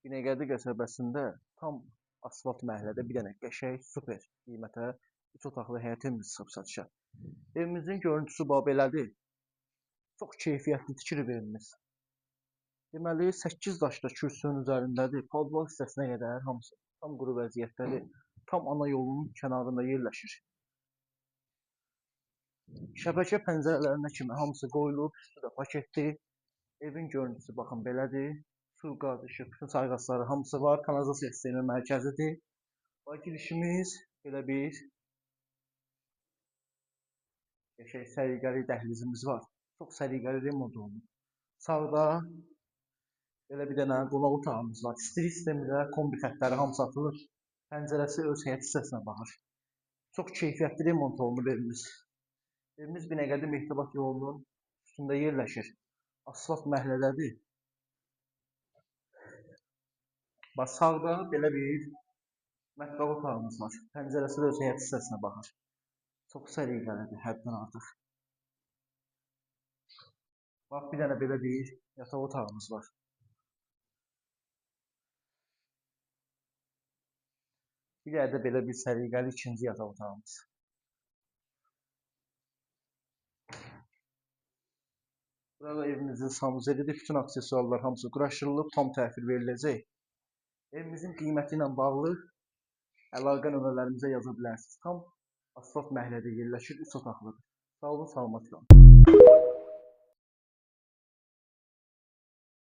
Binəqədi qəsəbəsində tam asfalt məhəllədə bir dənə qəşəng, super qiymətə 3 otaqlı həyət evimiz çıxıb satışa. Evimizin görüntüsü bax belədir. Çox keyfiyyətli tikilib evimiz. Deməli 8 daşda kürsünün üzərindədir. Podval hissəsinə qədər hamısı tam quru vəziyyətdədir. Tam ana yolunun kənarında yerləşir. Şəbəkə pəncərələrinə kimi hamısı qoyulub, üstü də paketdir. Evin görüntüsü baxın belədir. Su, qaz, işıq, bütün sayğacları hamısı var. Kanalizasiya sistemi mərkəzidir. Bax girişimiz belə bir qəşəng səliqəli dəhlizimiz var. Çox səliqəli remont olunub. Sağda belə bir dənə qonaq otağımız var. İstilik sistemində kombi xəttləri hamısı atılır. Pəncərəsi öz həyət hissəsinə baxır. Çox keyfiyyətli remont olunub evimiz. Evimiz Binəqədi Mehdibad yolunun üstündə yerləşir. Asfalt məhəllədədir. Bax sağda belə bir mətbəx otağımız var. Pəncərəsi də öz həyət hissəsinə baxır. Çox səliqəlidir, həddən artıq. Bax bir dənə belə bir yataq otağımız var. Bir dənə də belə bir səliqəli ikinci yataq otağımız. Burada evimizin sanuzelidir. Bütün aksesuarlar hamısı quraşdırılıb, tam təhvil veriləcək. Evimizin qiyməti ilə bağlı əlaqə nömrələrimizə yaza bilərsiniz. Tam asfalt məhəllədə yerləşir, 3 otaqlıdır. Sağ olun, salamat qalın.